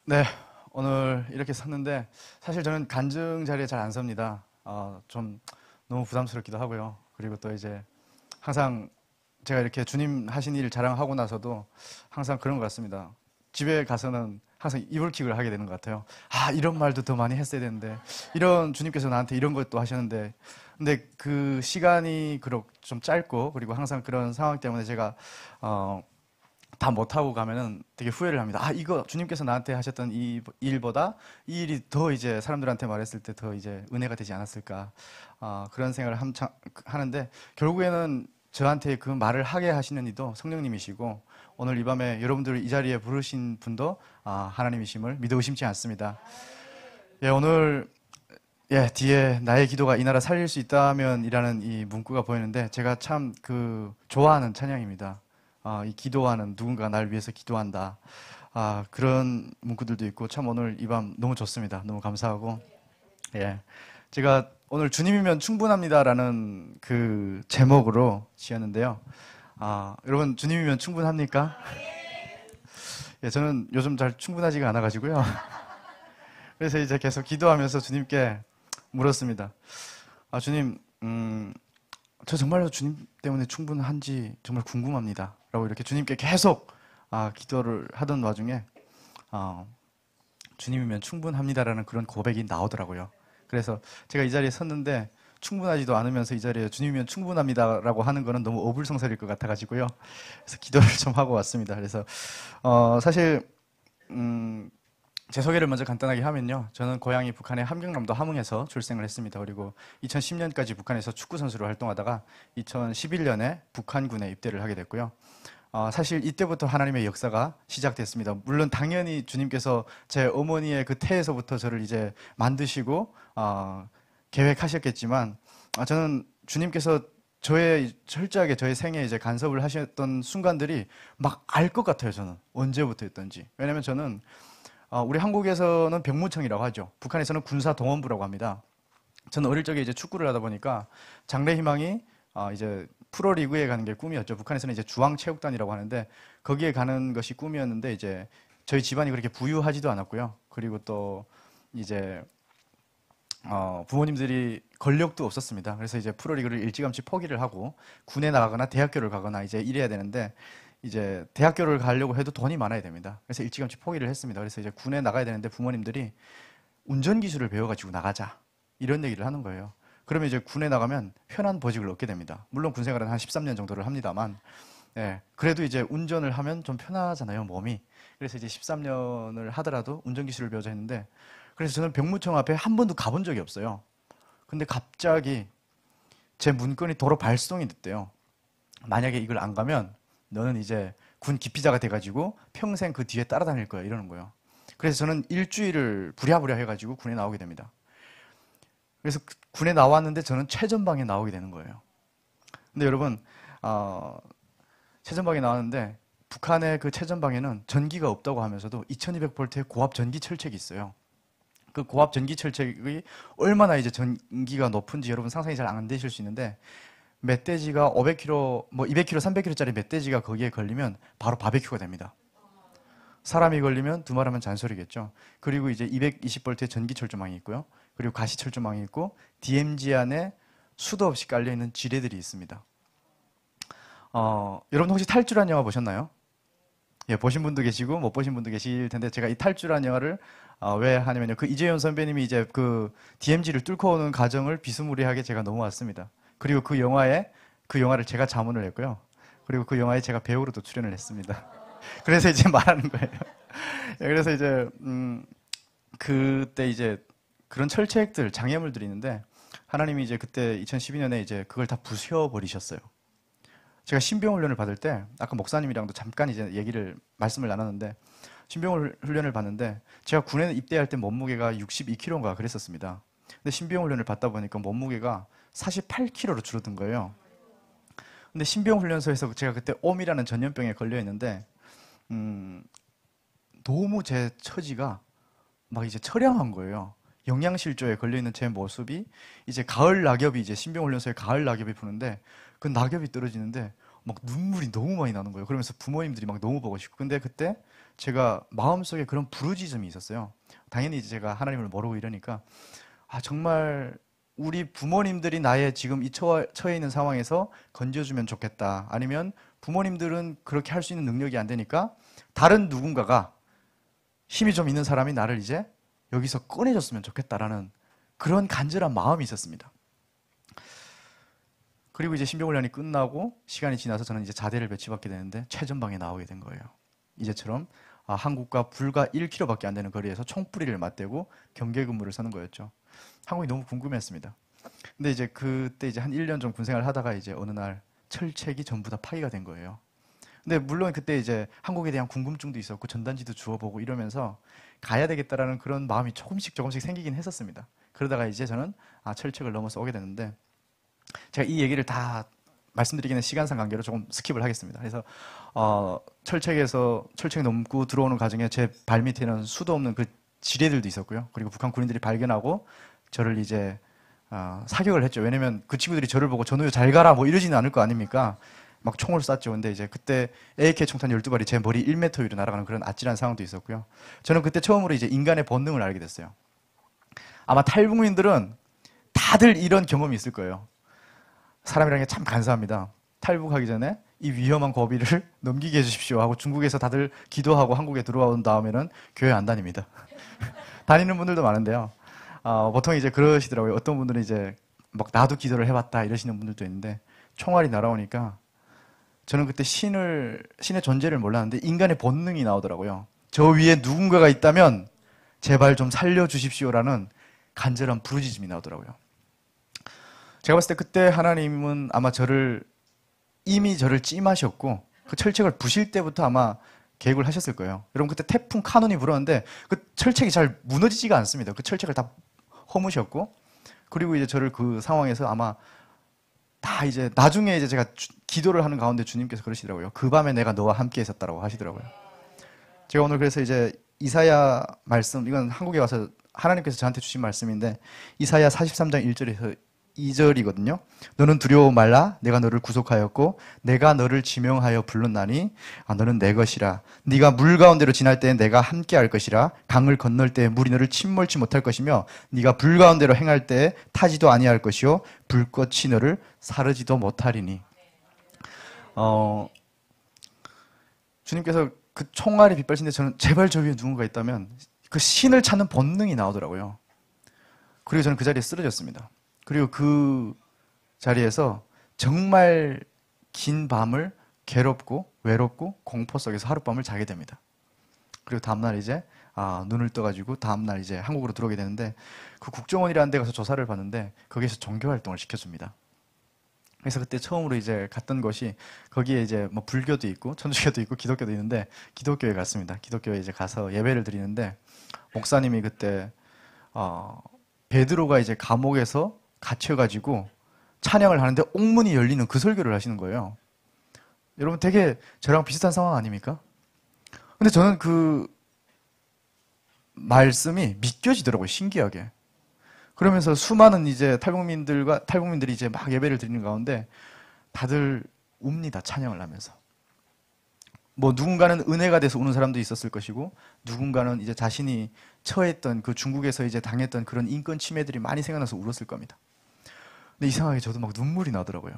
네, 오늘 이렇게 섰는데 사실 저는 간증 자리에 잘 안 섭니다. 좀 너무 부담스럽기도 하고요. 그리고 또 이제 항상 제가 이렇게 주님 하신 일 자랑하고 나서도 항상 그런 것 같습니다. 집에 가서는 항상 이불킥을 하게 되는 것 같아요. 이런 말도 더 많이 했어야 되는데, 이런 주님께서 나한테 이런 것도 하셨는데, 근데 그 시간이 그렇게 좀 짧고, 그리고 항상 그런 상황 때문에 제가 다 못하고 가면은 되게 후회를 합니다. 이거 주님께서 나한테 하셨던 이 일보다 이 일이 더 이제 사람들한테 말했을 때 더 이제 은혜가 되지 않았을까. 그런 생각을 하는데, 결국에는 저한테 그 말을 하게 하시는 이도 성령님이시고, 오늘 이 밤에 여러분들을 이 자리에 부르신 분도 하나님이심을 믿어 의심치 않습니다. 예, 오늘 뒤에 나의 기도가 이 나라 살릴 수 있다면 이라는 이 문구가 보이는데, 제가 참 좋아하는 찬양입니다. 이 기도하는 누군가 날 위해서 기도한다. 그런 문구들도 있고 참 오늘 이 밤 너무 좋습니다. 너무 감사하고, 예, 제가 오늘 주님이면 충분합니다라는 그 제목으로 지었는데요. 여러분 주님이면 충분합니까? 예, 저는 요즘 잘 충분하지가 않아가지고요. 그래서 이제 계속 기도하면서 주님께 물었습니다. 주님, 저 정말로 주님 때문에 충분한지 정말 궁금합니다. 라고 이렇게 주님께 계속 기도를 하던 와중에 주님이면 충분합니다라는 그런 고백이 나오더라고요. 그래서 제가 이 자리에 섰는데 충분하지도 않으면서 이 자리에 주님이면 충분합니다라고 하는 거는 너무 어불성설일 것 같아가지고요. 그래서 기도를 좀 하고 왔습니다. 그래서 사실 제 소개를 먼저 간단하게 하면요. 저는 고향이 북한의 함경남도 함흥에서 출생을 했습니다. 그리고 2010년까지 북한에서 축구 선수로 활동하다가 2011년에 북한군에 입대를 하게 됐고요. 사실 이때부터 하나님의 역사가 시작됐습니다. 물론 당연히 주님께서 제 어머니의 그 태에서부터 저를 이제 만드시고 계획하셨겠지만, 저는 주님께서 철저하게 저의 생에 이제 간섭을 하셨던 순간들이 막 알 것 같아요. 저는 언제부터였던지. 왜냐면 저는 우리 한국에서는 병무청이라고 하죠. 북한에서는 군사동원부라고 합니다. 저는 어릴 적에 이제 축구를 하다 보니까 장래 희망이 이제 프로리그에 가는 게 꿈이었죠. 북한에서는 이제 중앙체육단이라고 하는데 거기에 가는 것이 꿈이었는데, 이제 저희 집안이 그렇게 부유하지도 않았고요. 그리고 또 이제 부모님들이 권력도 없었습니다. 그래서 이제 프로리그를 일찌감치 포기를 하고 군에 나가거나 대학교를 가거나 이제 이래야 되는데, 이제 대학교를 가려고 해도 돈이 많아야 됩니다. 그래서 일찌감치 포기를 했습니다. 그래서 이제 군에 나가야 되는데 부모님들이 운전 기술을 배워가지고 나가자, 이런 얘기를 하는 거예요. 그러면 이제 군에 나가면 편한 보직을 얻게 됩니다. 물론 군 생활은 한 13년 정도를 합니다만, 예, 그래도 이제 운전을 하면 좀 편하잖아요, 몸이. 그래서 이제 13년을 하더라도 운전 기술을 배우자 했는데, 그래서 저는 병무청 앞에 한 번도 가본 적이 없어요. 근데 갑자기 제 문건이 도로 발송이 됐대요. 만약에 이걸 안 가면 너는 이제 군 기피자가 돼가지고 평생 그 뒤에 따라다닐 거야, 이러는 거예요. 그래서 저는 일주일을 부랴부랴 해가지고 군에 나오게 됩니다. 그래서 군에 나왔는데 저는 최전방에 나오게 되는 거예요. 근데 여러분, 최전방에 나왔는데 북한의 그 최전방에는 전기가 없다고 하면서도 2200볼트의 고압 전기 철책이 있어요. 그 고압 전기 철책이 얼마나 이제 전기가 높은지 여러분 상상이 잘 안 되실 수 있는데, 멧돼지가 500kg, 뭐 200kg, 300kg짜리 멧돼지가 거기에 걸리면 바로 바베큐가 됩니다. 사람이 걸리면 두말하면 잔소리겠죠. 그리고 이제 220볼트의 전기 철조망이 있고요. 그리고 가시 철조망이 있고 DMZ 안에 수도 없이 깔려 있는 지뢰들이 있습니다. 여러분 혹시 탈주란 영화 보셨나요? 예, 보신 분도 계시고 못 보신 분도 계실 텐데, 제가 이 탈주란 영화를 왜 하냐면요. 그 이재현 선배님이 이제 그 DMZ를 뚫고 오는 과정을 비스무리하게 제가 넘어왔습니다. 그리고 그 영화를 제가 자문을 했고요. 그리고 그 영화에 제가 배우로도 출연을 했습니다. 그래서 이제 말하는 거예요. 예, 그래서 이제 그때 이제 그런 철책들, 장애물들이 있는데 하나님이 이제 그때 2012년에 이제 그걸 다 부숴버리셨어요. 제가 신병 훈련을 받을 때 아까 목사님이랑도 잠깐 이제 말씀을 나눴는데, 신병 훈련을 받는데 제가 군에 입대할 때 몸무게가 62kg인가 그랬었습니다. 근데 신병 훈련을 받다 보니까 몸무게가 48kg로 줄어든 거예요. 근데 신병 훈련소에서 제가 그때 옴이라는 전염병에 걸려 있는데 너무 제 처지가 막 이제 처량한 거예요. 영양실조에 걸려 있는 제 모습이 이제 가을 낙엽이, 이제 신병 훈련소에 가을 낙엽이 부는데 그 낙엽이 떨어지는데 막 눈물이 너무 많이 나는 거예요. 그러면서 부모님들이 막 너무 보고 싶고. 근데 그때 제가 마음속에 그런 부르짖음이 있었어요. 당연히 이제 제가 하나님을 모르고 이러니까 정말 우리 부모님들이 나의 지금 이 처해 있는 상황에서 건져주면 좋겠다. 아니면 부모님들은 그렇게 할 수 있는 능력이 안 되니까 다른 누군가가 힘이 좀 있는 사람이 나를 이제 여기서 꺼내줬으면 좋겠다라는 그런 간절한 마음이 있었습니다. 그리고 이제 신병훈련이 끝나고 시간이 지나서 저는 이제 자대를 배치받게 되는데 최전방에 나오게 된 거예요. 이제처럼 한국과 불과 1km밖에 안 되는 거리에서 총뿌리를 맞대고 경계 근무를 서는 거였죠. 한국이 너무 궁금했습니다. 근데 이제 그때 이제 한 1년 좀 군생활 하다가 이제 어느 날 철책이 전부 다 파기가 된 거예요. 근데 물론 그때 이제 한국에 대한 궁금증도 있었고 전단지도 주워보고 이러면서 가야 되겠다라는 그런 마음이 조금씩 생기긴 했었습니다. 그러다가 이제 저는 철책을 넘어서 오게 됐는데 제가 이 얘기를 다 말씀드리기는 시간상 관계로 조금 스킵을 하겠습니다. 그래서 철책 넘고 들어오는 과정에 제 발밑에는 수도 없는 그 지뢰들도 있었고요. 그리고 북한 군인들이 발견하고 저를 이제 사격을 했죠. 왜냐면 그 친구들이 저를 보고 전우요 잘 가라 뭐 이러지는 않을 거 아닙니까? 막 총을 쐈죠. 근데 이제 그때 AK 총탄 12발이 제 머리 1m 위로 날아가는 그런 아찔한 상황도 있었고요. 저는 그때 처음으로 이제 인간의 본능을 알게 됐어요. 아마 탈북민들은 다들 이런 경험이 있을 거예요. 사람이라는 게 참 간사합니다. 탈북하기 전에 이 위험한 고비를 넘기게 해주십시오 하고 중국에서 다들 기도하고 한국에 들어온 다음에는 교회 안 다닙니다. 다니는 분들도 많은데요. 보통 이제 그러시더라고요. 어떤 분들은 이제 막 나도 기도를 해봤다 이러시는 분들도 있는데 총알이 날아오니까 저는 그때 신의 존재를 몰랐는데 인간의 본능이 나오더라고요. 저 위에 누군가가 있다면 제발 좀 살려주십시오라는 간절한 부르짖음이 나오더라고요. 제가 봤을 때 그때 하나님은 아마 이미 저를 찜하셨고 그 철책을 부실 때부터 아마 계획을 하셨을 거예요. 여러분 그때 태풍 카눈이 불었는데 그 철책이 잘 무너지지가 않습니다. 그 철책을 다 허무셨고 그리고 이제 저를 그 상황에서 아마 다 이제 나중에 이제 제가 기도를 하는 가운데 주님께서 그러시더라고요. 그 밤에 내가 너와 함께 있었다라고 하시더라고요. 제가 오늘 그래서 이제 이사야 말씀, 이건 한국에 와서 하나님께서 저한테 주신 말씀인데 이사야 43장 1절에서 2절이거든요. 너는 두려워 말라. 내가 너를 구속하였고 내가 너를 지명하여 불렀나니 너는 내 것이라. 네가 물 가운데로 지날 때에 내가 함께 할 것이라. 강을 건널 때에 물이 너를 침몰치 못할 것이며 네가 불 가운데로 행할 때에 타지도 아니할 것이요 불꽃이 너를 사르지도 못하리니. 주님께서 그 총알이 빗발친데 저는 제발 저 위에 누군가 있다면 그 신을 찾는 본능이 나오더라고요. 그리고 저는 그 자리에 쓰러졌습니다. 그리고 그 자리에서 정말 긴 밤을 괴롭고 외롭고 공포 속에서 하룻밤을 자게 됩니다. 그리고 다음날 이제 눈을 떠가지고 다음날 이제 한국으로 들어오게 되는데 그 국정원이라는 데 가서 조사를 받는데 거기에서 종교활동을 시켜줍니다. 그래서 그때 처음으로 이제 갔던 곳이 거기에 이제 뭐 불교도 있고 천주교도 있고 기독교도 있는데 기독교에 갔습니다. 기독교에 이제 가서 예배를 드리는데 목사님이 그때 베드로가 이제 감옥에서 갇혀가지고 찬양을 하는데 옥문이 열리는 그 설교를 하시는 거예요. 여러분 되게 저랑 비슷한 상황 아닙니까? 근데 저는 그 말씀이 믿겨지더라고요. 신기하게. 그러면서 수많은 이제 탈북민들이 이제 막 예배를 드리는 가운데 다들 웁니다. 찬양을 하면서. 뭐 누군가는 은혜가 돼서 우는 사람도 있었을 것이고 누군가는 이제 자신이 처했던 그 중국에서 이제 당했던 그런 인권 침해들이 많이 생각나서 울었을 겁니다. 근데 이상하게 저도 막 눈물이 나더라고요.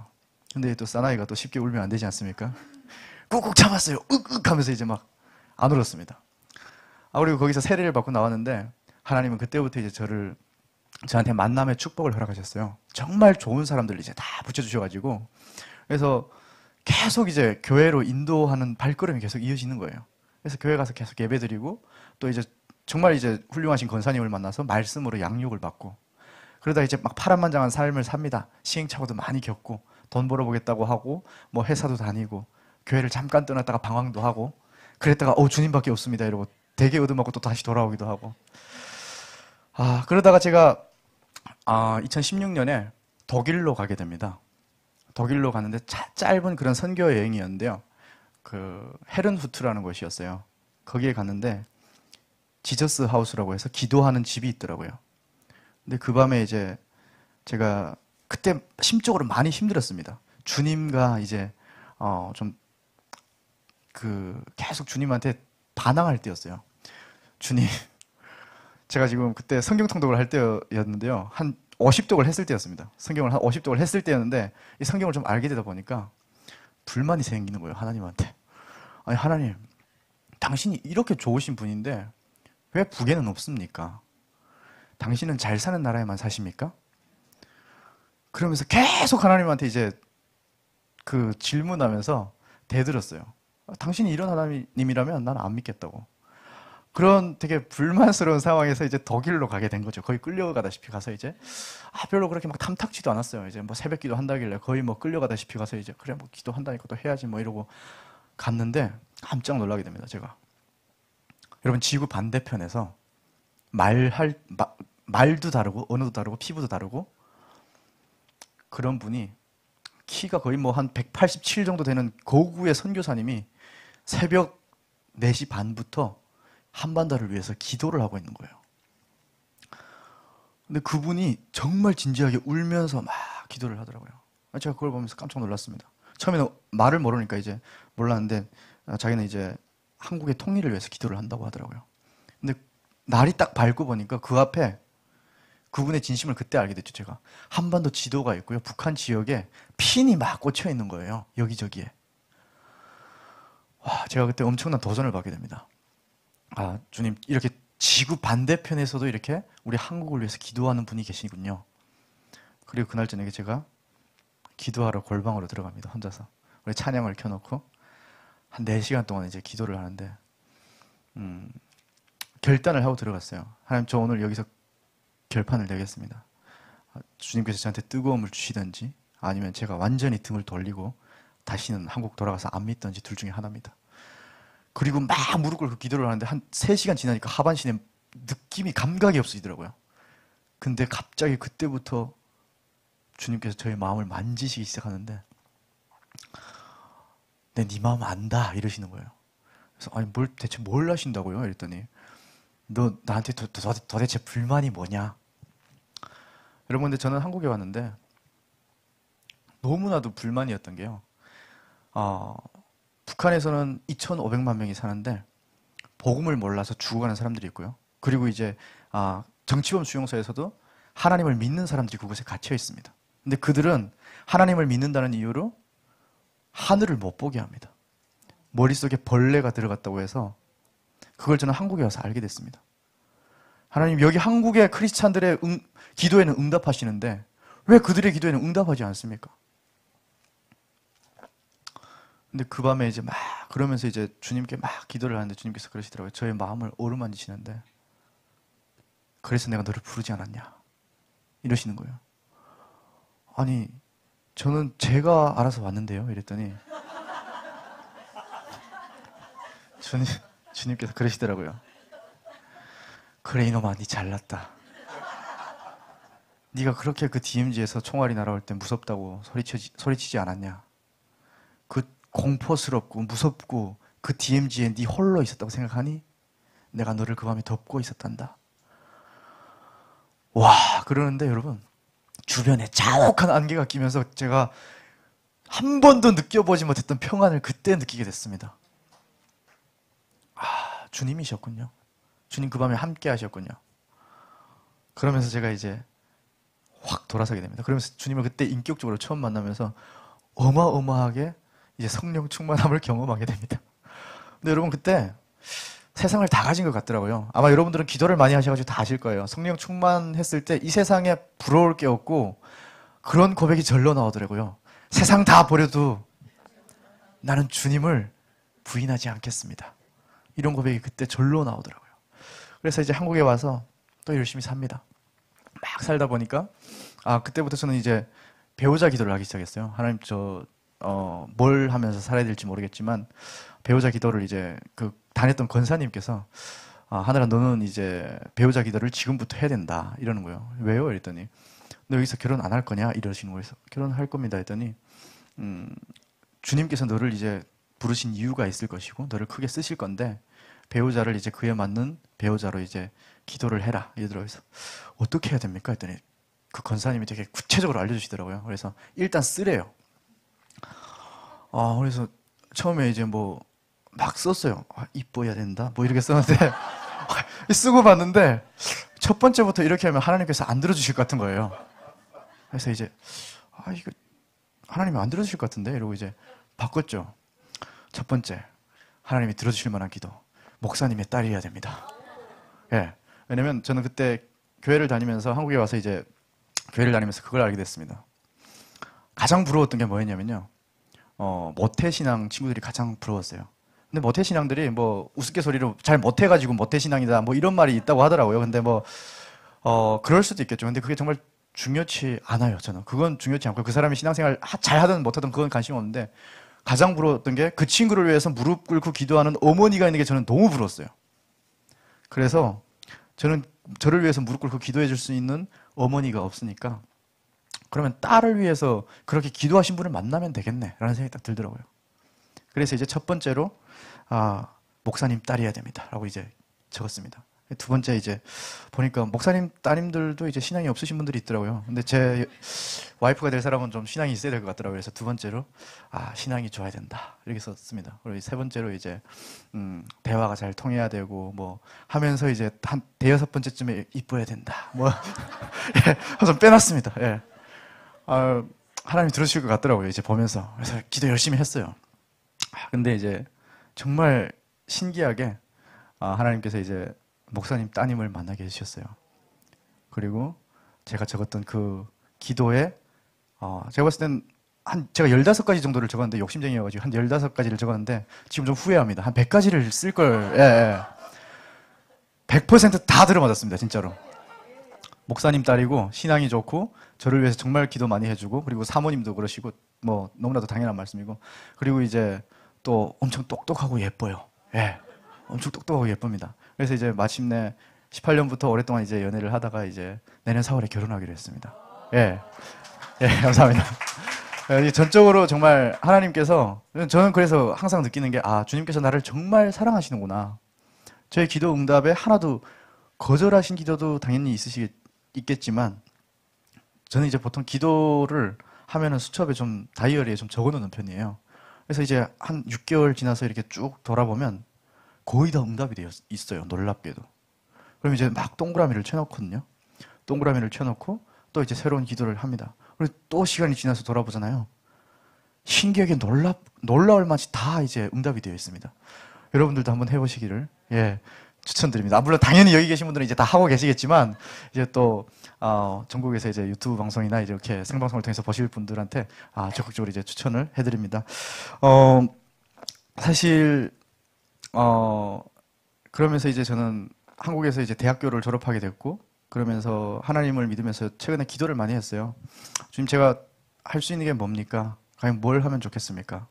근데 또 사나이가 또 쉽게 울면 안 되지 않습니까? 꾹꾹 참았어요. 윽윽 하면서 이제 막 안 울었습니다. 그리고 거기서 세례를 받고 나왔는데 하나님은 그때부터 이제 저한테 만남의 축복을 허락하셨어요. 정말 좋은 사람들 이제 다 붙여주셔가지고 그래서 계속 이제 교회로 인도하는 발걸음이 계속 이어지는 거예요. 그래서 교회 가서 계속 예배드리고 또 이제 정말 이제 훌륭하신 권사님을 만나서 말씀으로 양육을 받고 그러다 이제 막 파란만장한 삶을 삽니다. 시행착오도 많이 겪고 돈 벌어보겠다고 하고 뭐 회사도 다니고 교회를 잠깐 떠났다가 방황도 하고 그랬다가 주님밖에 없습니다 이러고 되게 얻어먹고 또 다시 돌아오기도 하고 그러다가 제가 2016년에 독일로 가게 됩니다. 독일로 갔는데 짧은 그런 선교 여행이었는데요. 그 헤른후트라는 곳이었어요. 거기에 갔는데 지저스 하우스라고 해서 기도하는 집이 있더라고요. 근데 그 밤에 이제 제가 그때 심적으로 많이 힘들었습니다. 주님과 이제 좀 계속 주님한테 반항할 때였어요. 주님, 제가 지금 그때 성경 통독을 할 때였는데요. 한 50독을 했을 때였습니다. 성경을 한 50독을 했을 때였는데 이 성경을 좀 알게 되다 보니까 불만이 생기는 거예요. 하나님한테. 아니 하나님, 당신이 이렇게 좋으신 분인데 왜 북에는 없습니까? 당신은 잘 사는 나라에만 사십니까? 그러면서 계속 하나님한테 이제 그 질문하면서 대들었어요. 당신이 이런 하나님이라면 나는 안 믿겠다고. 그런 되게 불만스러운 상황에서 이제 독일로 가게 된 거죠. 거의 끌려가다시피 가서 이제 별로 그렇게 막 탐탁지도 않았어요. 이제 뭐 새벽 기도 한다길래 거의 뭐 끌려가다시피 가서 이제 그래 뭐 기도한다니까 또 해야지 뭐 이러고 갔는데 깜짝 놀라게 됩니다. 제가. 여러분 지구 반대편에서 말도 다르고 언어도 다르고 피부도 다르고 그런 분이 키가 거의 뭐 한 187 정도 되는 고구의 선교사님이 새벽 4시 반부터 한반도를 위해서 기도를 하고 있는 거예요. 근데 그분이 정말 진지하게 울면서 막 기도를 하더라고요. 제가 그걸 보면서 깜짝 놀랐습니다. 처음에는 말을 모르니까 이제 몰랐는데 자기는 이제 한국의 통일을 위해서 기도를 한다고 하더라고요. 근데 날이 딱 밝고 보니까 그 앞에 그분의 진심을 그때 알게 됐죠. 제가 한반도 지도가 있고요. 북한 지역에 핀이 막 꽂혀 있는 거예요. 여기저기에. 와, 제가 그때 엄청난 도전을 받게 됩니다. 주님, 이렇게 지구 반대편에서도 이렇게 우리 한국을 위해서 기도하는 분이 계시군요. 그리고 그날 저녁에 제가 기도하러 골방으로 들어갑니다. 혼자서. 우리 찬양을 켜놓고 한 4시간 동안 이제 기도를 하는데 결단을 하고 들어갔어요. 하나님, 저 오늘 여기서 결판을 내겠습니다. 주님께서 저한테 뜨거움을 주시든지 아니면 제가 완전히 등을 돌리고 다시는 한국 돌아가서 안 믿든지 둘 중에 하나입니다. 그리고 막 무릎 꿇고 기도를 하는데 한 3시간 지나니까 하반신에 느낌이 감각이 없어지더라고요. 근데 갑자기 그때부터 주님께서 저의 마음을 만지시기 시작하는데 네 마음 안다 이러시는 거예요. 그래서 아니 대체 뭘 하신다고요? 이랬더니 너 나한테 도대체 불만이 뭐냐? 여러분, 근데 저는 한국에 왔는데 너무나도 불만이었던 게요. 북한에서는 2,500만 명이 사는데 복음을 몰라서 죽어가는 사람들이 있고요. 그리고 이제 정치범 수용소에서도 하나님을 믿는 사람들이 그곳에 갇혀 있습니다. 근데 그들은 하나님을 믿는다는 이유로 하늘을 못 보게 합니다. 머릿속에 벌레가 들어갔다고 해서 그걸 저는 한국에 와서 알게 됐습니다. 하나님, 여기 한국의 크리스찬들의 기도에는 응답하시는데 왜 그들의 기도에는 응답하지 않습니까? 근데 그 밤에 이제 막 그러면서 이제 주님께 막 기도를 하는데 주님께서 그러시더라고요. 저의 마음을 어루만지시는데 그래서 내가 너를 부르지 않았냐? 이러시는 거예요. 아니, 저는 제가 알아서 왔는데요. 이랬더니 주님께서 그러시더라고요. 그래 이놈아, 니 잘났다. 네가 그렇게 그 DMZ에서 총알이 날아올 때 무섭다고 소리치지 않았냐? 그 공포스럽고 무섭고 그 DMZ에 네 홀로 있었다고 생각하니? 내가 너를 그 밤에 덮고 있었단다. 와, 그러는데 여러분, 주변에 자욱한 안개가 끼면서 제가 한 번도 느껴보지 못했던 평안을 그때 느끼게 됐습니다. 주님이셨군요. 주님 그 밤에 함께 하셨군요. 그러면서 제가 이제 확 돌아서게 됩니다. 그러면서 주님을 그때 인격적으로 처음 만나면서 어마어마하게 이제 성령 충만함을 경험하게 됩니다. 근데 여러분, 그때 세상을 다 가진 것 같더라고요. 아마 여러분들은 기도를 많이 하셔가지고 다 아실 거예요. 성령 충만했을 때 이 세상에 부러울 게 없고 그런 고백이 절로 나오더라고요. 세상 다 버려도 나는 주님을 부인하지 않겠습니다. 이런 고백이 그때 절로 나오더라고요. 그래서 이제 한국에 와서 또 열심히 삽니다. 막 살다 보니까 그때부터 저는 이제 배우자 기도를 하기 시작했어요. 하나님, 뭘 하면서 살아야 될지 모르겠지만 배우자 기도를 이제 다녔던 권사님께서 하늘아, 너는 이제 배우자 기도를 지금부터 해야 된다 이러는 거예요. 왜요? 이랬더니 너 여기서 결혼 안 할 거냐? 이러시는 거예요. 결혼할 겁니다 했더니 주님께서 너를 이제 부르신 이유가 있을 것이고 너를 크게 쓰실 건데 배우자를 이제 그에 맞는 배우자로 이제 기도를 해라 이러더라고요. 어떻게 해야 됩니까? 했더니 그 권사님이 되게 구체적으로 알려주시더라고요. 그래서 일단 쓰래요. 그래서 처음에 이제 뭐 막 썼어요. 아, 이뻐야 된다. 뭐 이렇게 썼는데 쓰고 봤는데 첫 번째부터 이렇게 하면 하나님께서 안 들어주실 것 같은 거예요. 그래서 이제 이거 하나님이 안 들어주실 것 같은데 이러고 이제 바꿨죠. 첫 번째, 하나님이 들어주실 만한 기도. 목사님의 딸이어야 됩니다. 예. 왜냐면 저는 그때 교회를 다니면서 한국에 와서 이제 교회를 다니면서 그걸 알게 됐습니다. 가장 부러웠던 게 뭐였냐면요. 모태신앙 친구들이 가장 부러웠어요. 근데 모태신앙들이 뭐 우스갯소리로 잘 못해가지고 모태신앙이다 뭐 이런 말이 있다고 하더라고요. 근데 뭐 그럴 수도 있겠죠. 근데 그게 정말 중요치 않아요. 저는 그건 중요치 않고 그 사람이 신앙생활 잘 하든 못하든 그건 관심 없는데 가장 부러웠던 게 그 친구를 위해서 무릎 꿇고 기도하는 어머니가 있는 게 저는 너무 부러웠어요. 그래서 저는 저를 위해서 무릎 꿇고 기도해 줄 수 있는 어머니가 없으니까 그러면 딸을 위해서 그렇게 기도하신 분을 만나면 되겠네 라는 생각이 딱 들더라고요. 그래서 이제 첫 번째로 목사님 딸이어야 됩니다 라고 이제 적었습니다. 두 번째 이제 보니까 목사님 따님들도 이제 신앙이 없으신 분들이 있더라고요. 근데 제 와이프가 될 사람은 좀 신앙이 있어야 될 것 같더라고요. 그래서 두 번째로 신앙이 좋아야 된다 이렇게 썼습니다. 그리고 세 번째로 이제 대화가 잘 통해야 되고 뭐 하면서 이제 한 대여섯 번째쯤에 이뻐야 된다 뭐 좀 빼놨습니다. 예. 하나님이 들어주실 것 같더라고요. 이제 보면서 그래서 기도 열심히 했어요. 근데 이제 정말 신기하게 하나님께서 이제 목사님 따님을 만나게 해주셨어요. 그리고 제가 적었던 그 기도에 제가 봤을 땐 제가 15가지 정도를 적었는데 욕심쟁이여가지고 한 15가지를 적었는데 지금 좀 후회합니다. 한 100가지를 쓸걸. 예. 100%다 들어맞았습니다. 진짜로. 목사님 딸이고 신앙이 좋고 저를 위해서 정말 기도 많이 해주고 그리고 사모님도 그러시고 뭐 너무나도 당연한 말씀이고 그리고 이제 또 엄청 똑똑하고 예뻐요. 예. 엄청 똑똑하고 예쁩니다. 그래서 이제 마침내 18년부터 오랫동안 이제 연애를 하다가 이제 내년 4월에 결혼하기로 했습니다. 예. 예, 감사합니다. 전적으로 정말 하나님께서 저는 그래서 항상 느끼는 게 주님께서 나를 정말 사랑하시는구나. 저의 기도 응답에 하나도 거절하신 기도도 당연히 있겠지만 저는 이제 보통 기도를 하면은 수첩에 좀 다이어리에 좀 적어 놓는 편이에요. 그래서 이제 한 6개월 지나서 이렇게 쭉 돌아보면 거의 다 응답이 되어 있어요. 놀랍게도. 그럼 이제 막 동그라미를 쳐놓거든요. 동그라미를 쳐놓고 또 이제 새로운 기도를 합니다. 그리고 또 시간이 지나서 돌아보잖아요. 신기하게 놀라울 만치 다 이제 응답이 되어 있습니다. 여러분들도 한번 해보시기를 추천드립니다. 물론 당연히 여기 계신 분들은 이제 다 하고 계시겠지만 이제 또 전국에서 이제 유튜브 방송이나 이제 이렇게 생방송을 통해서 보실 분들한테 적극적으로 이제 추천을 해드립니다. 사실 그러면서 이제 저는 한국에서 이제 대학교를 졸업하게 됐고 그러면서 하나님을 믿으면서 최근에 기도를 많이 했어요. 주님 제가 할 수 있는 게 뭡니까? 과연 뭘 하면 좋겠습니까?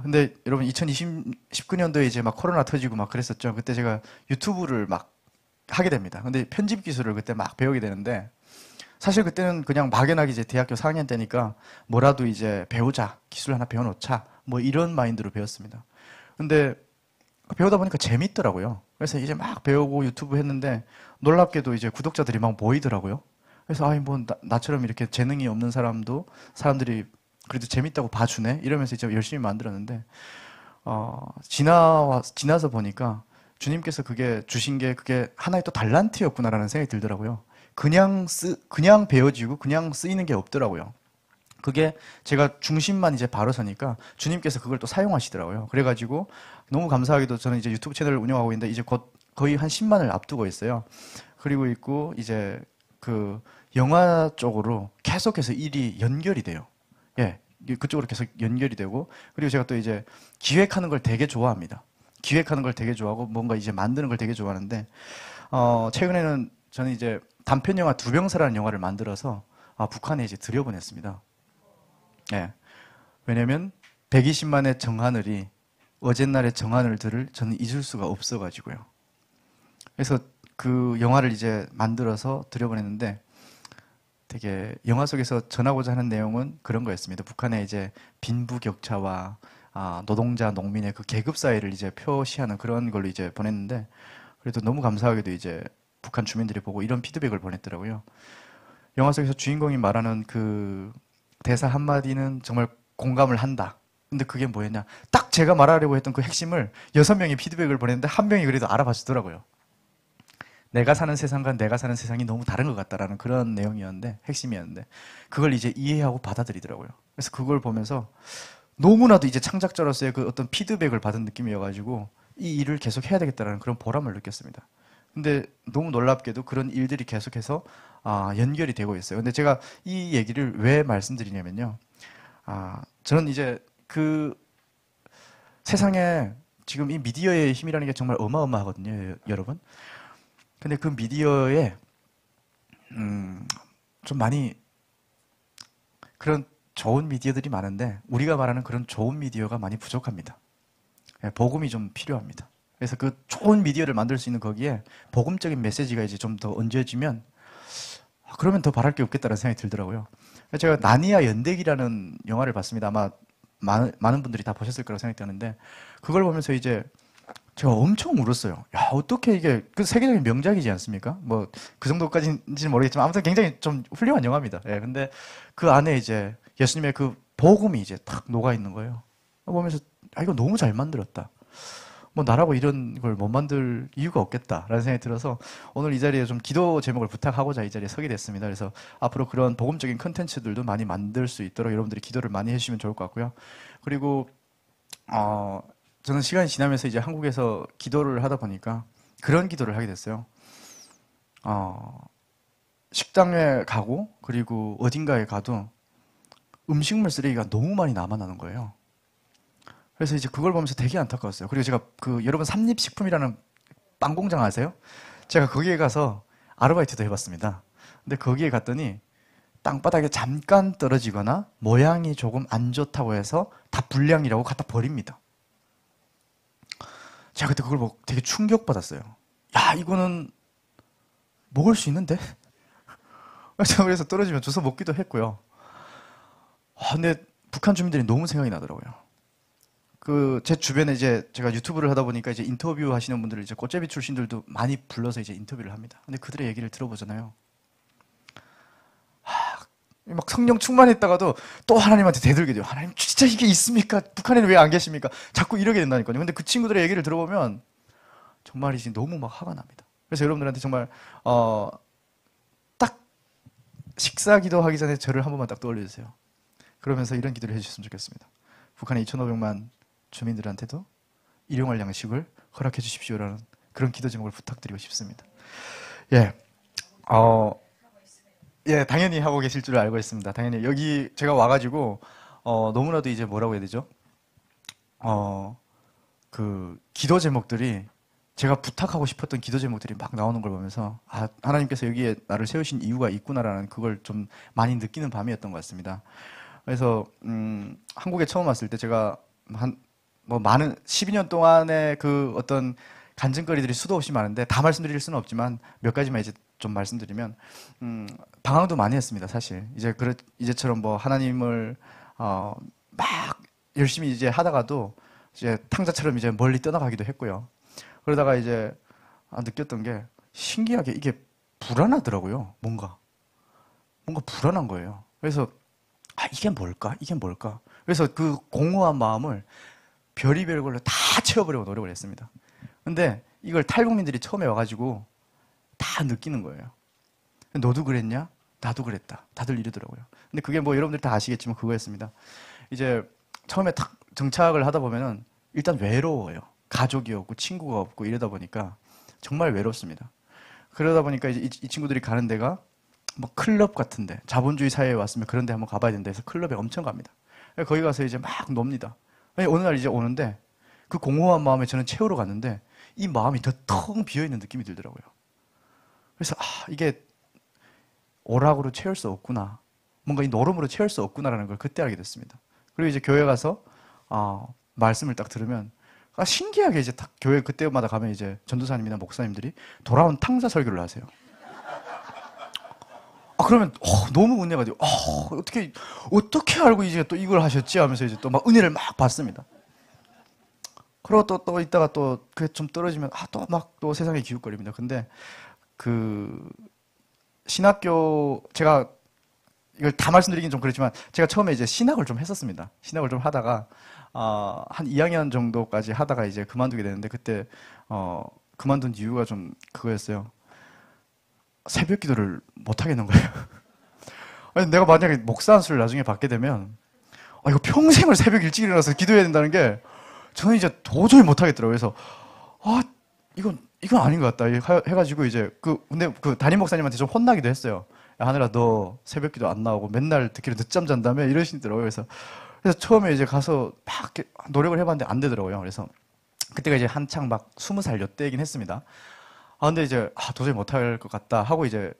근데 여러분 2019년도에 이제 막 코로나 터지고 막 그랬었죠. 그때 제가 유튜브를 막 하게 됩니다. 근데 편집 기술을 그때 막 배우게 되는데 사실 그때는 그냥 막연하게 이제 대학교 4학년 때니까 뭐라도 이제 배우자, 기술 하나 배워놓자 뭐 이런 마인드로 배웠습니다. 근데 배우다 보니까 재밌더라고요. 그래서 이제 막 배우고 유튜브 했는데 놀랍게도 이제 구독자들이 막 모이더라고요. 그래서 뭐 나처럼 이렇게 재능이 없는 사람들이 그래도 재밌다고 봐주네 이러면서 이제 열심히 만들었는데 지나서 보니까 주님께서 그게 주신 게 그게 하나의 또 달란트였구나라는 생각이 들더라고요. 그냥 배워지고 그냥 쓰이는 게 없더라고요. 그게 제가 중심만 이제 바로 서니까 주님께서 그걸 또 사용하시더라고요. 그래가지고 너무 감사하게도 저는 이제 유튜브 채널을 운영하고 있는데 이제 곧 거의 한 10만을 앞두고 있어요. 그리고 있고 이제 그 영화 쪽으로 계속해서 일이 연결이 돼요. 예, 그쪽으로 계속 연결이 되고 그리고 제가 또 이제 기획하는 걸 되게 좋아합니다. 기획하는 걸 되게 좋아하고 뭔가 이제 만드는 걸 되게 좋아하는데 최근에는 저는 이제 단편 영화 두병사라는 영화를 만들어서 북한에 이제 들여보냈습니다. 예. 왜냐면 120만의 정하늘이 어젯날의 정하늘들을 저는 잊을 수가 없어가지고요. 그래서 그 영화를 이제 만들어서 들여보냈는데 되게 영화 속에서 전하고자 하는 내용은 그런 거였습니다. 북한의 이제 빈부격차와 노동자, 농민의 그 계급 사회를 이제 표시하는 그런 걸로 이제 보냈는데 그래도 너무 감사하게도 이제 북한 주민들이 보고 이런 피드백을 보냈더라고요. 영화 속에서 주인공이 말하는 그 대사 한마디는 정말 공감을 한다. 근데 그게 뭐였냐? 딱 제가 말하려고 했던 그 핵심을 6명이 피드백을 보냈는데 한 명이 그래도 알아봐 주더라고요. 내가 사는 세상과 내가 사는 세상이 너무 다른 것 같다라는 그런 내용이었는데, 핵심이었는데, 그걸 이제 이해하고 받아들이더라고요. 그래서 그걸 보면서 너무나도 이제 창작자로서의 그 어떤 피드백을 받은 느낌이어가지고 이 일을 계속 해야 되겠다라는 그런 보람을 느꼈습니다. 근데 너무 놀랍게도 그런 일들이 계속해서 연결이 되고 있어요. 근데 제가 이 얘기를 왜 말씀드리냐면요. 저는 이제 그 세상에 지금 이 미디어의 힘이라는 게 정말 어마어마하거든요, 여러분. 근데 그 미디어에 좀 많이 그런 좋은 미디어들이 많은데 우리가 말하는 그런 좋은 미디어가 많이 부족합니다. 복음이 좀 필요합니다. 그래서 그 좋은 미디어를 만들 수 있는 거기에 복음적인 메시지가 이제 좀 더 얹어지면 그러면 더 바랄 게 없겠다는 생각이 들더라고요. 제가 나니아 연대기라는 영화를 봤습니다. 아마 많은 분들이 다 보셨을 거라고 생각이 드는데 그걸 보면서 이제 제가 엄청 울었어요. 야, 어떻게 이게 그 세계적인 명작이지 않습니까? 뭐 그 정도까지인지는 모르겠지만 아무튼 굉장히 좀 훌륭한 영화입니다. 예, 근데 그 안에 이제 예수님의 그 복음이 이제 탁 녹아 있는 거예요. 보면서 이거 너무 잘 만들었다. 뭐 나라고 이런 걸 못 만들 이유가 없겠다라는 생각이 들어서 오늘 이 자리에 좀 기도 제목을 부탁하고자 이 자리에 서게 됐습니다. 그래서 앞으로 그런 복음적인 컨텐츠들도 많이 만들 수 있도록 여러분들이 기도를 많이 해주시면 좋을 것 같고요. 그리고 저는 시간이 지나면서 이제 한국에서 기도를 하다 보니까 그런 기도를 하게 됐어요. 식당에 가고 그리고 어딘가에 가도 음식물 쓰레기가 너무 많이 남아나는 거예요. 그래서 이제 그걸 보면서 되게 안타까웠어요. 그리고 제가 여러분 삼립식품이라는 빵 공장 아세요? 제가 거기에 가서 아르바이트도 해봤습니다. 근데 거기에 갔더니 땅바닥에 잠깐 떨어지거나 모양이 조금 안 좋다고 해서 다 불량이라고 갖다 버립니다. 제가 그때 그걸 보고 되게 충격받았어요. 야, 이거는 먹을 수 있는데? 그래서 떨어지면 주워 먹기도 했고요. 근데 북한 주민들이 너무 생각이 나더라고요. 제 주변에 이제 제가 유튜브를 하다 보니까 이제 인터뷰 하시는 분들을 이제 꽃제비 출신들도 많이 불러서 이제 인터뷰를 합니다. 근데 그들의 얘기를 들어보잖아요. 막 성령 충만했다가도 또 하나님한테 대들게 돼요. 하나님 진짜 이게 있습니까? 북한에는 왜 안 계십니까? 자꾸 이러게 된다니까요. 근데 그 친구들의 얘기를 들어보면 정말이지 너무 막 화가 납니다. 그래서 여러분들한테 정말 딱 식사 기도하기 전에 저를 한 번만 딱 떠올려주세요. 그러면서 이런 기도를 해주셨으면 좋겠습니다. 북한의 2,500만 주민들한테도 일용할 양식을 허락해 주십시오라는 그런 기도 제목을 부탁드리고 싶습니다. 예, 예, 당연히 하고 계실 줄 알고 있습니다. 당연히 여기 제가 와가지고 너무나도 이제 뭐라고 해야 되죠? 그 기도 제목들이 제가 부탁하고 싶었던 기도 제목들이 막 나오는 걸 보면서 하나님께서 여기에 나를 세우신 이유가 있구나라는 그걸 좀 많이 느끼는 밤이었던 것 같습니다. 그래서 한국에 처음 왔을 때 제가 많은 12년 동안의 그 어떤 간증거리들이 수도 없이 많은데 다 말씀드릴 수는 없지만 몇 가지만 이제 좀 말씀드리면 방황도 많이 했습니다. 사실 이제처럼 뭐 하나님을 막 열심히 이제 하다가도 이제 탕자처럼 이제 멀리 떠나가기도 했고요. 그러다가 이제 느꼈던 게 신기하게 이게 불안하더라고요. 뭔가 불안한 거예요. 그래서 이게 뭘까? 이게 뭘까? 그래서 그 공허한 마음을 별의별 걸로 다 채워보려고 노력을 했습니다. 근데 이걸 탈북민들이 처음에 와가지고 다 느끼는 거예요. 너도 그랬냐? 나도 그랬다. 다들 이러더라고요. 근데 그게 뭐 여러분들 다 아시겠지만 그거였습니다. 이제 처음에 탁 정착을 하다 보면은 일단 외로워요. 가족이 없고 친구가 없고 이러다 보니까 정말 외롭습니다. 그러다 보니까 이제 이 친구들이 가는 데가 뭐 클럽 같은데 자본주의 사회에 왔으면 그런 데 한번 가봐야 된다 해서 클럽에 엄청 갑니다. 거기 가서 이제 막 놉니다. 어느 날 이제 오는데 그 공허한 마음에 저는 채우러 갔는데 이 마음이 더 텅 비어있는 느낌이 들더라고요. 그래서 이게 오락으로 채울 수 없구나. 뭔가 이 노름으로 채울 수 없구나라는 걸 그때 알게 됐습니다. 그리고 이제 교회 가서 말씀을 딱 들으면 신기하게 이제 딱 교회 그때마다 가면 이제 전도사님이나 목사님들이 돌아온 탕자 설교를 하세요. 그러면 너무 은혜가 돼요. 어떻게 알고 이제 또 이걸 하셨지 하면서 이제 또 막 은혜를 막 받습니다. 그리고 또 있다가 또 그게 좀 떨어지면 또 막 또 세상에 기웃거립니다. 근데 그 신학교 제가 이걸 다 말씀드리긴 좀 그렇지만 제가 처음에 이제 신학을 좀 했었습니다. 신학을 좀 하다가 한 2학년 정도까지 하다가 이제 그만두게 되는데 그때 그만둔 이유가 좀 그거였어요. 새벽 기도를 못 하겠는 거예요. 아니, 내가 만약에 목사 안수를 나중에 받게 되면 이거 평생을 새벽 일찍 일어나서 기도해야 된다는 게 저는 이제 도저히 못 하겠더라고요. 그래서 이건 아닌 것 같다 해가지고 이제 근데 그 담임 목사님한테 좀 혼나기도 했어요. 야, 하늘아, 너 새벽 기도 안 나오고 맨날 듣기로 늦잠 잔다며 이러시더라고요. 그래서 처음에 이제 가서 막 노력을 해봤는데 안 되더라고요. 그래서 그때가 이제 한창 막 20살 요때이긴 했습니다. 근데 이제 도저히 못할 것 같다 하고 이제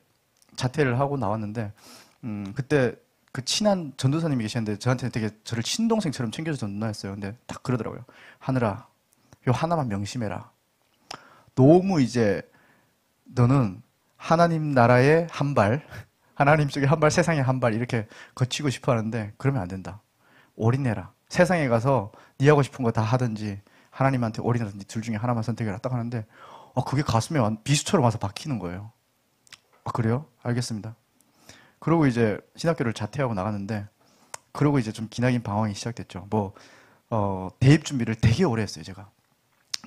자퇴를 하고 나왔는데 그때 그 친한 전도사님이 계셨는데 저한테 되게 저를 친동생처럼 챙겨주던 누나였어요. 근데 딱 그러더라고요. 하늘아, 요 하나만 명심해라. 너무 이제 너는 하나님 나라의 한 발, 하나님 쪽에 한 발, 세상에 한 발 이렇게 거치고 싶어 하는데 그러면 안 된다. 올인해라. 세상에 가서 네 하고 싶은 거 다 하든지 하나님한테 올인하든지 둘 중에 하나만 선택해라 딱 하는데 그게 가슴에 비수처럼 와서 박히는 거예요. 그래요? 알겠습니다. 그러고 이제 신학교를 자퇴하고 나갔는데 그러고 이제 좀 기나긴 방황이 시작됐죠. 대입 준비를 되게 오래 했어요, 제가.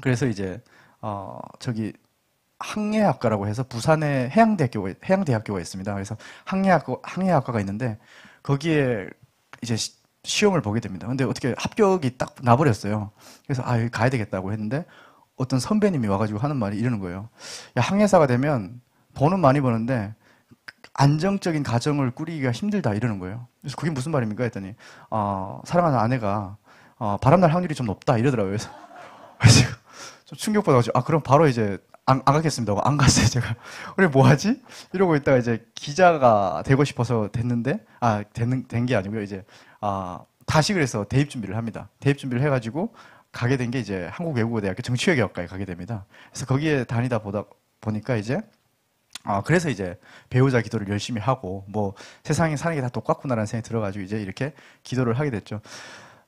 그래서 이제 저기 항해학과라고 해서 부산에 해양대학교가 있습니다. 그래서 항해학과가 있는데 거기에 이제 시험을 보게 됩니다. 근데 어떻게 합격이 딱 나버렸어요. 그래서 여기 가야 되겠다고 했는데 어떤 선배님이 와가지고 하는 말이 이러는 거예요. 야, 항해사가 되면 돈은 많이 버는데 안정적인 가정을 꾸리기가 힘들다 이러는 거예요. 그래서 그게 무슨 말입니까? 했더니 사랑하는 아내가 바람날 확률이 좀 높다 이러더라고요. 그래서 좀 충격받아가지고 그럼 바로 이제 안 가겠습니다 하고 안 갔어요. 제가 우리 뭐 하지? 이러고 있다가 이제 기자가 되고 싶어서 됐는데 된 게 아니고요. 이제 다시 그래서 대입 준비를 합니다. 대입 준비를 해가지고 가게 된 게 이제 한국외국어대학교 정치외교학과에 가게 됩니다. 그래서 거기에 다니다 보니까 이제 그래서 이제 배우자 기도를 열심히 하고 세상에 사는 게 다 똑같구나라는 생각이 들어가지고 이제 이렇게 기도를 하게 됐죠.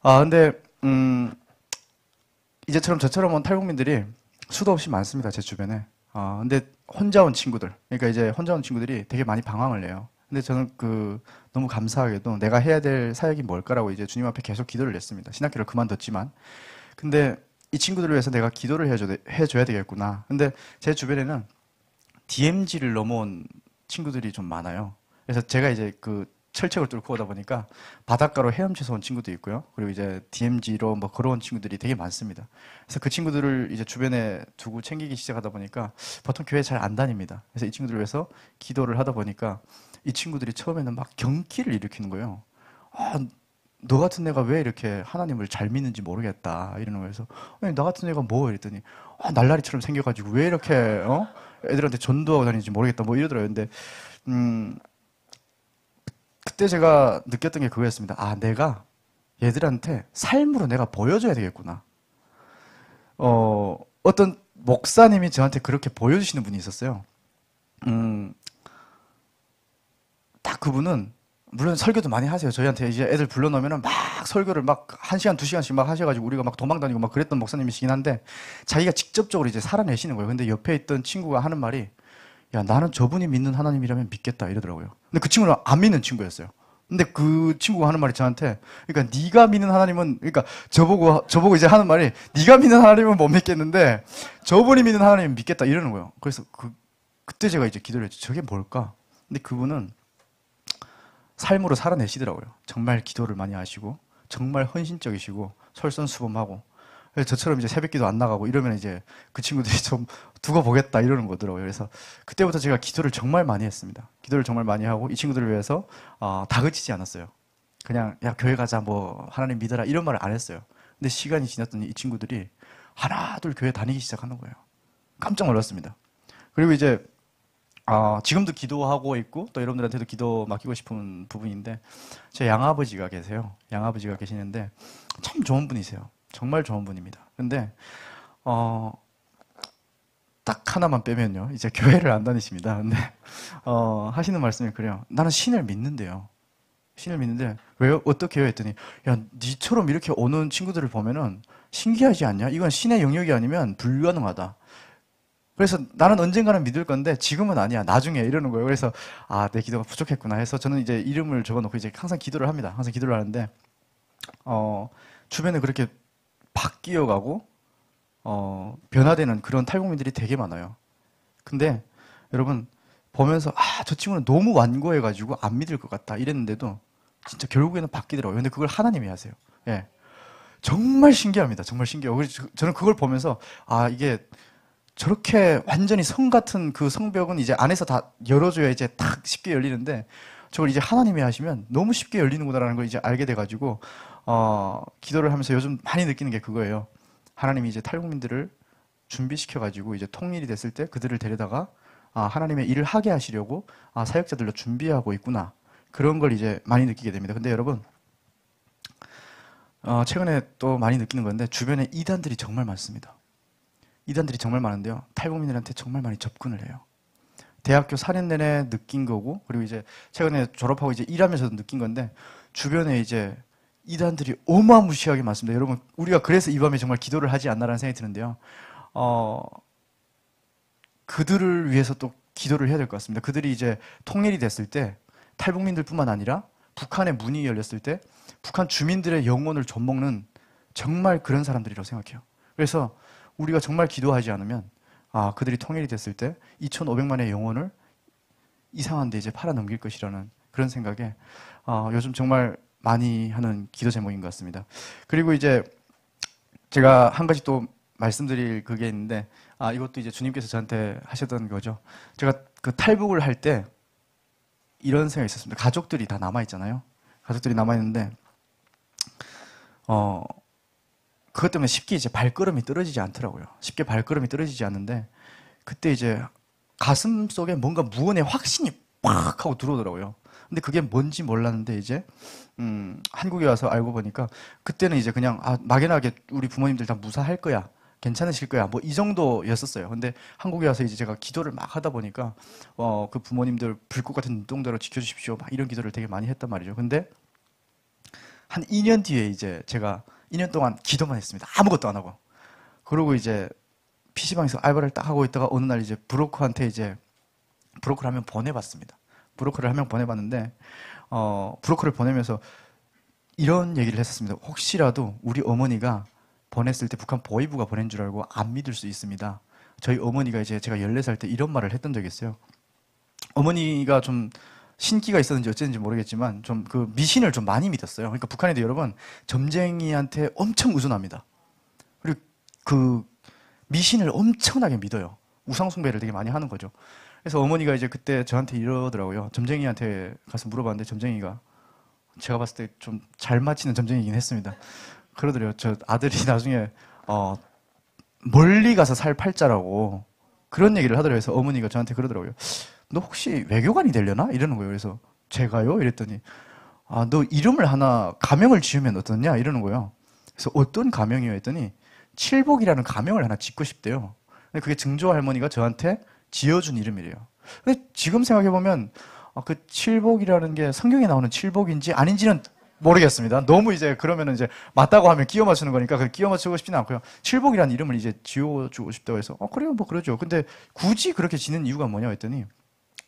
근데 이제처럼 저처럼 온 탈북민들이 수도 없이 많습니다, 제 주변에. 근데 혼자 온 친구들, 그러니까 이제 혼자 온 친구들이 되게 많이 방황을 해요. 근데 저는 너무 감사하게도 내가 해야 될 사역이 뭘까라고 이제 주님 앞에 계속 기도를 했습니다. 신학교를 그만뒀지만. 근데 이 친구들을 위해서 내가 기도를 해줘야 되겠구나. 근데 제 주변에는 DMZ를 넘어온 친구들이 좀 많아요. 그래서 제가 이제 철책을 뚫고 오다 보니까 바닷가로 헤엄쳐서 온 친구도 있고요. 그리고 이제 DMZ로 걸어온 친구들이 되게 많습니다. 그래서 그 친구들을 이제 주변에 두고 챙기기 시작하다 보니까 보통 교회 잘 안 다닙니다. 그래서 이 친구들을 위해서 기도를 하다 보니까 이 친구들이 처음에는 막 경기를 일으키는 거예요. 너 같은 애가 왜 이렇게 하나님을 잘 믿는지 모르겠다 이러는 거예요. 그래서 나 같은 애가 뭐 이랬더니 날라리처럼 생겨가지고 왜 이렇게 애들한테 전도하고 다니는지 모르겠다 이러더라고요. 근데 그때 제가 느꼈던 게 그거였습니다. 내가 얘들한테 삶으로 내가 보여줘야 되겠구나. 어떤 목사님이 저한테 그렇게 보여주시는 분이 있었어요. 딱 그분은 물론 설교도 많이 하세요. 저희한테 이제 애들 불러놓으면 막 설교를 막 1시간, 2시간씩 막 하셔가지고 우리가 막 도망다니고 막 그랬던 목사님이시긴 한데 자기가 직접적으로 이제 살아내시는 거예요. 근데 옆에 있던 친구가 하는 말이 야, 나는 저분이 믿는 하나님이라면 믿겠다 이러더라고요. 근데 그 친구는 안 믿는 친구였어요. 근데 그 친구가 하는 말이 저한테 그러니까 네가 믿는 하나님은 그러니까 저보고 이제 하는 말이 네가 믿는 하나님은 못 믿겠는데 저분이 믿는 하나님은 믿겠다 이러는 거예요. 그래서 그때 제가 이제 기도를 했죠. 저게 뭘까? 근데 그분은 삶으로 살아내시더라고요. 정말 기도를 많이 하시고 정말 헌신적이시고 솔선수범하고 저처럼 이제 새벽기도 안 나가고 이러면 이제 그 친구들이 좀 두고 보겠다 이러는 거더라고요. 그래서 그때부터 제가 기도를 정말 많이 했습니다. 기도를 정말 많이 하고 이 친구들을 위해서 다그치지 않았어요. 그냥 야 교회 가자 하나님 믿어라 이런 말을 안 했어요. 근데 시간이 지났더니 이 친구들이 하나 둘 교회 다니기 시작하는 거예요. 깜짝 놀랐습니다. 그리고 이제 지금도 기도하고 있고 또 여러분들한테도 기도 맡기고 싶은 부분인데 제 양아버지가 계세요. 양아버지가 계시는데 참 좋은 분이세요. 정말 좋은 분입니다. 근데 딱 하나만 빼면요. 이제 교회를 안 다니십니다. 근데 하시는 말씀이 그래요. 나는 신을 믿는데요. 신을 믿는데 왜요? 어떻게 해요? 했더니 야, 니처럼 이렇게 오는 친구들을 보면은 신기하지 않냐? 이건 신의 영역이 아니면 불가능하다. 그래서 나는 언젠가는 믿을 건데 지금은 아니야. 나중에 이러는 거예요. 그래서 내 기도가 부족했구나 해서 저는 이제 이름을 적어놓고 이제 항상 기도를 합니다. 항상 기도를 하는데 주변에 그렇게 바뀌어가고 변화되는 그런 탈북민들이 되게 많아요. 근데 여러분 보면서 저 친구는 너무 완고해가지고 안 믿을 것 같다 이랬는데도 진짜 결국에는 바뀌더라고요. 근데 그걸 하나님이 하세요. 예. 정말 신기합니다. 정말 신기해요. 그래서 저는 그걸 보면서 이게 저렇게 완전히 성 같은 그 성벽은 이제 안에서 다 열어줘야 이제 딱 쉽게 열리는데 저걸 이제 하나님이 하시면 너무 쉽게 열리는구나라는 걸 이제 알게 돼가지고 기도를 하면서 요즘 많이 느끼는 게 그거예요. 하나님이 이제 탈북민들을 준비시켜가지고 이제 통일이 됐을 때 그들을 데려다가 하나님의 일을 하게 하시려고 사역자들로 준비하고 있구나. 그런 걸 이제 많이 느끼게 됩니다. 근데 여러분 최근에 또 많이 느끼는 건데 주변에 이단들이 정말 많습니다. 이단들이 정말 많은데요. 탈북민들한테 정말 많이 접근을 해요. 대학교 4년 내내 느낀 거고 그리고 이제 최근에 졸업하고 이제 일하면서도 느낀 건데 주변에 이제 이단들이 어마무시하게 많습니다. 여러분 우리가 그래서 이 밤에 정말 기도를 하지 않나라는 생각이 드는데요. 그들을 위해서 또 기도를 해야 될 것 같습니다. 그들이 이제 통일이 됐을 때 탈북민들뿐만 아니라 북한의 문이 열렸을 때 북한 주민들의 영혼을 좀먹는 정말 그런 사람들이라고 생각해요. 그래서 우리가 정말 기도하지 않으면 그들이 통일이 됐을 때 2,500만의 영혼을 이상한 데 이제 팔아넘길 것이라는 그런 생각에 요즘 정말 많이 하는 기도 제목인 것 같습니다. 그리고 이제 제가 한 가지 또 말씀드릴 그게 있는데 이것도 이제 주님께서 저한테 하셨던 거죠. 제가 그 탈북을 할 때 이런 생각이 있었습니다. 가족들이 다 남아있잖아요. 가족들이 남아있는데 그것 때문에 쉽게 이제 발걸음이 떨어지지 않더라고요. 쉽게 발걸음이 떨어지지 않는데 그때 이제 가슴 속에 뭔가 무언의 확신이 팍 하고 들어오더라고요. 근데 그게 뭔지 몰랐는데 이제 한국에 와서 알고 보니까 그때는 이제 그냥 막연하게 우리 부모님들 다 무사할 거야. 괜찮으실 거야. 뭐 이 정도였었어요. 근데 한국에 와서 이제 제가 기도를 막 하다 보니까 그 부모님들 불꽃 같은 눈동자로 지켜주십시오. 막 이런 기도를 되게 많이 했단 말이죠. 근데 한 2년 뒤에 이제 제가 2년 동안 기도만 했습니다. 아무것도 안 하고. 그러고 이제 PC방에서 알바를 딱 하고 있다가 어느 날 이제 브로커한테 이제 브로커를 한 명 보내봤습니다. 브로커를 한 명 보내봤는데 브로커를 보내면서 이런 얘기를 했었습니다. 혹시라도 우리 어머니가 보냈을 때 북한 보위부가 보낸 줄 알고 안 믿을 수 있습니다. 저희 어머니가 이제 제가 14살 때 이런 말을 했던 적이 있어요. 어머니가 좀 신기가 있었는지 어쨌는지 모르겠지만 좀 그 미신을 좀 많이 믿었어요. 그러니까 북한에도 여러분 점쟁이한테 엄청 의존합니다. 그리고 그 미신을 엄청나게 믿어요. 우상숭배를 되게 많이 하는 거죠. 그래서 어머니가 이제 그때 저한테 이러더라고요. 점쟁이한테 가서 물어봤는데 점쟁이가 제가 봤을 때 좀 잘 맞히는 점쟁이긴 했습니다. 그러더래요. 저 아들이 나중에 멀리 가서 살 팔자라고 그런 얘기를 하더래요. 그래서 어머니가 저한테 그러더라고요. 너 혹시 외교관이 되려나? 이러는 거예요. 그래서 제가요? 이랬더니 너 이름을 하나 가명을 지으면 어떠냐? 이러는 거예요. 그래서 어떤 가명이요? 했더니 칠복이라는 가명을 하나 짓고 싶대요. 근데 그게 증조 할머니가 저한테 지어준 이름이래요. 근데 지금 생각해보면 그 칠복이라는 게 성경에 나오는 칠복인지 아닌지는 모르겠습니다. 너무 이제 그러면은 이제 맞다고 하면 끼워 맞추는 거니까 그 끼워 맞추고 싶지는 않고요. 칠복이라는 이름을 이제 지어주고 싶다고 해서 그래요 뭐 그러죠. 근데 굳이 그렇게 지는 이유가 뭐냐 했더니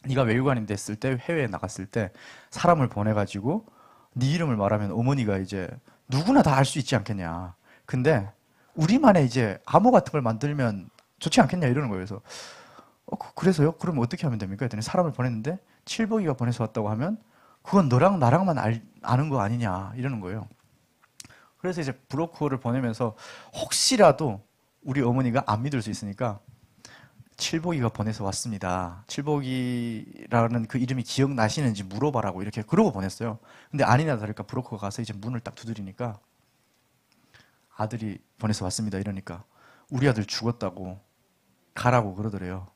네가 외교관이 됐을 때 해외에 나갔을 때 사람을 보내가지고 네 이름을 말하면 어머니가 이제 누구나 다 알 수 있지 않겠냐. 근데 우리만의 이제 암호 같은 걸 만들면 좋지 않겠냐 이러는 거예요. 그래서 그래서요? 그럼 어떻게 하면 됩니까? 했더니 사람을 보냈는데 칠복이가 보내서 왔다고 하면 그건 너랑 나랑만 아는 거 아니냐 이러는 거예요. 그래서 이제 브로커를 보내면서 혹시라도 우리 어머니가 안 믿을 수 있으니까 칠복이가 보내서 왔습니다. 칠복이라는 그 이름이 기억나시는지 물어봐라고 이렇게 그러고 보냈어요. 근데 아니나 다를까 브로커가 가서 이제 문을 딱 두드리니까 아들이 보내서 왔습니다. 이러니까 우리 아들 죽었다고 가라고 그러더래요.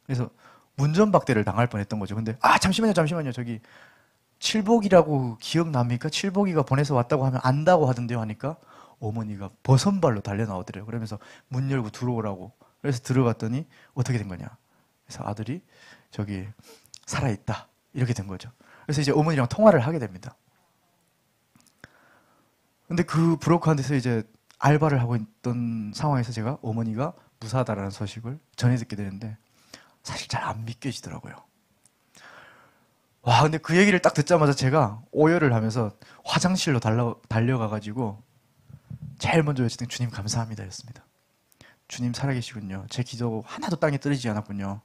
그래서 문전박대를 당할 뻔했던 거죠. 근데 잠시만요. 저기 칠복이라고 기억납니까? 칠복이가 보내서 왔다고 하면 안다고 하던데요 하니까 어머니가 버선발로 달려 나오더래요. 그러면서 문 열고 들어오라고. 그래서 들어갔더니 어떻게 된 거냐? 그래서 아들이 저기 살아있다. 이렇게 된 거죠. 그래서 이제 어머니랑 통화를 하게 됩니다. 근데 그 브로커한테서 이제 알바를 하고 있던 상황에서 제가 어머니가 무사하다라는 소식을 전해 듣게 되는데 사실 잘 안 믿겨지더라고요. 와, 근데 그 얘기를 딱 듣자마자 제가 오열을 하면서 화장실로 달려가가지고 제일 먼저 외쳤던 게 주님 감사합니다 였습니다. 주님 살아계시군요. 제 기도 하나도 땅에 떨어지지 않았군요.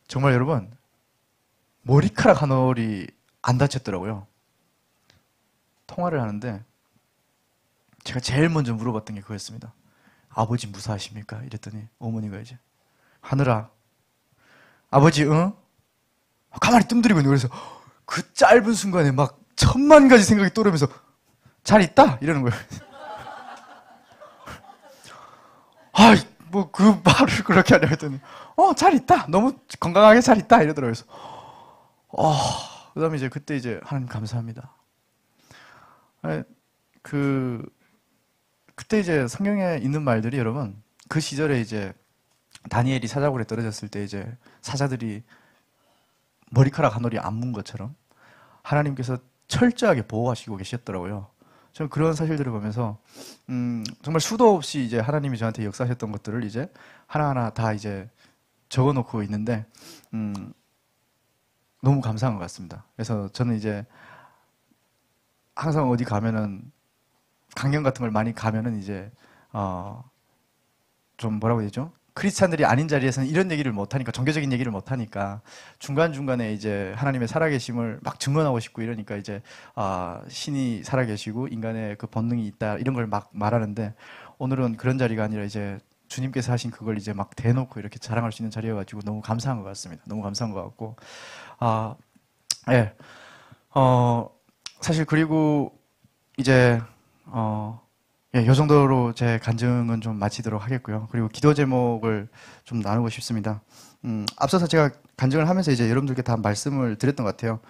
정말 여러분, 머리카락 한 올이 안 다쳤더라고요. 통화를 하는데 제가 제일 먼저 물어봤던 게 그거였습니다. 아버지 무사하십니까? 이랬더니 어머니가 이제 하늘아, 아버지 응? 가만히 뜸들이고 있는 거예요. 그래서 그 짧은 순간에 막 1000만 가지 생각이 떠오르면서 잘 있다? 이러는 거예요. 아, 뭐 그 말을 그렇게 하려 했더니 잘 있다. 너무 건강하게 잘 있다. 이러더라고요. 그래서 그다음에 이제 그때 이제 하나님 감사합니다. 그때 이제 성경에 있는 말들이 여러분, 그 시절에 이제 다니엘이 사자굴에 떨어졌을 때 이제 사자들이 머리카락 한 올이 안 문 것처럼 하나님께서 철저하게 보호하시고 계셨더라고요. 저는 그런 사실들을 보면서 정말 수도 없이 이제 하나님이 저한테 역사하셨던 것들을 이제 하나하나 다 이제 적어놓고 있는데 너무 감사한 것 같습니다. 그래서 저는 이제 항상 어디 가면은 강연 같은 걸 많이 가면은 이제 좀 뭐라고 해야 되죠? 크리스찬들이 아닌 자리에서는 이런 얘기를 못하니까, 종교적인 얘기를 못하니까 중간중간에 이제 하나님의 살아계심을 막 증언하고 싶고 이러니까 이제 신이 살아계시고 인간의 그 본능이 있다 이런 걸 막 말하는데, 오늘은 그런 자리가 아니라 이제 주님께서 하신 그걸 이제 막 대놓고 이렇게 자랑할 수 있는 자리여가지고 너무 감사한 것 같습니다. 너무 감사한 것 같고 예. 사실 그리고 이제 요 정도로 제 간증은 좀 마치도록 하겠고요. 그리고 기도 제목을 좀 나누고 싶습니다. 앞서서 제가 간증을 하면서 이제 여러분들께 다 말씀을 드렸던 것 같아요.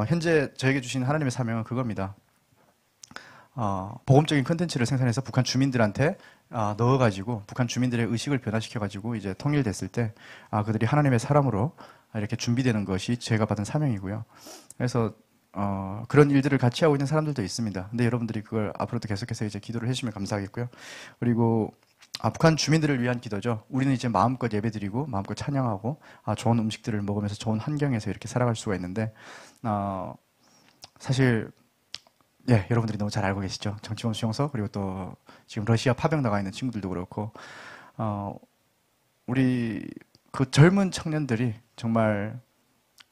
현재 저에게 주신 하나님의 사명은 그겁니다. 복음적인 컨텐츠를 생산해서 북한 주민들한테 넣어가지고 북한 주민들의 의식을 변화시켜가지고 이제 통일됐을 때 그들이 하나님의 사람으로 이렇게 준비되는 것이 제가 받은 사명이고요. 그래서 그런 일들을 같이 하고 있는 사람들도 있습니다. 근데 여러분들이 그걸 앞으로도 계속해서 이제 기도를 해주시면 감사하겠고요. 그리고 북한 주민들을 위한 기도죠. 우리는 이제 마음껏 예배드리고 마음껏 찬양하고 좋은 음식들을 먹으면서 좋은 환경에서 이렇게 살아갈 수가 있는데 사실 여러분들이 너무 잘 알고 계시죠. 정치원 수용소, 그리고 또 지금 러시아 파병 나가 있는 친구들도 그렇고 우리 그 젊은 청년들이 정말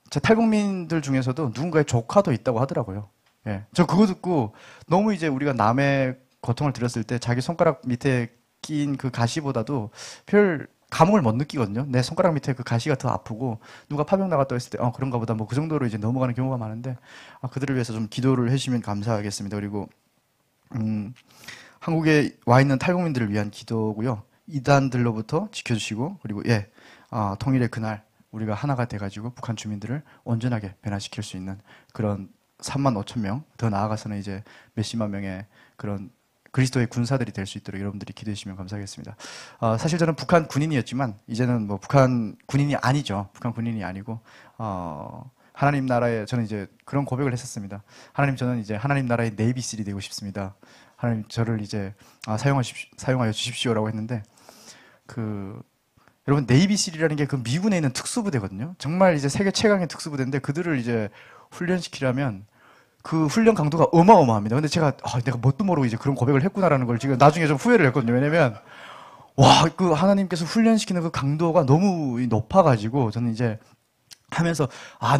제 탈북민들 중에서도 누군가의 조카도 있다고 하더라고요. 저 그거 듣고 너무 이제 우리가 남의 고통을 들었을 때 자기 손가락 밑에 낀 그 가시보다도 별 감흥을 못 느끼거든요. 내 손가락 밑에 그 가시가 더 아프고 누가 파병 나갔다 했을 때 그런가 보다 뭐 그 정도로 이제 넘어가는 경우가 많은데 그들을 위해서 좀 기도를 해주시면 감사하겠습니다. 그리고 한국에 와 있는 탈북민들을 위한 기도고요. 이단들로부터 지켜주시고 그리고 통일의 그날 우리가 하나가 돼가지고 북한 주민들을 온전하게 변화시킬 수 있는 그런 35,000명, 더 나아가서는 이제 몇십만 명의 그런 그리스도의 군사들이 될 수 있도록 여러분들이 기도해 주시면 감사하겠습니다. 사실 저는 북한 군인이었지만 이제는 뭐 북한 군인이 아니죠. 북한 군인이 아니고 하나님 나라에 저는 이제 그런 고백을 했었습니다. 하나님, 저는 이제 하나님 나라의 네이비실이 되고 싶습니다. 하나님, 저를 이제 사용하여 주십시오라고 했는데 여러분, 네이비실이라는 게 그 미군에 있는 특수부대거든요. 정말 이제 세계 최강의 특수부대인데 그들을 이제 훈련시키려면 그 훈련 강도가 어마어마합니다. 근데 제가 내가 뭣도 모르고 이제 그런 고백을 했구나라는 걸 지금 나중에 좀 후회를 했거든요. 왜냐면 그 하나님께서 훈련시키는 그 강도가 너무 높아가지고 저는 이제 하면서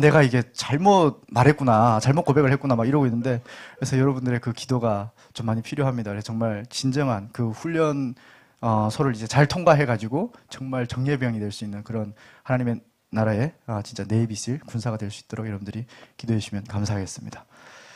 내가 이게 잘못 말했구나, 잘못 고백을 했구나 막 이러고 있는데, 그래서 여러분들의 그 기도가 좀 많이 필요합니다. 그래서 정말 진정한 그 훈련 서를 이제 잘 통과해가지고 정말 정예병이 될 수 있는 그런 하나님의 나라의 진짜 네이비실 군사가 될 수 있도록 여러분들이 기도해 주시면 감사하겠습니다.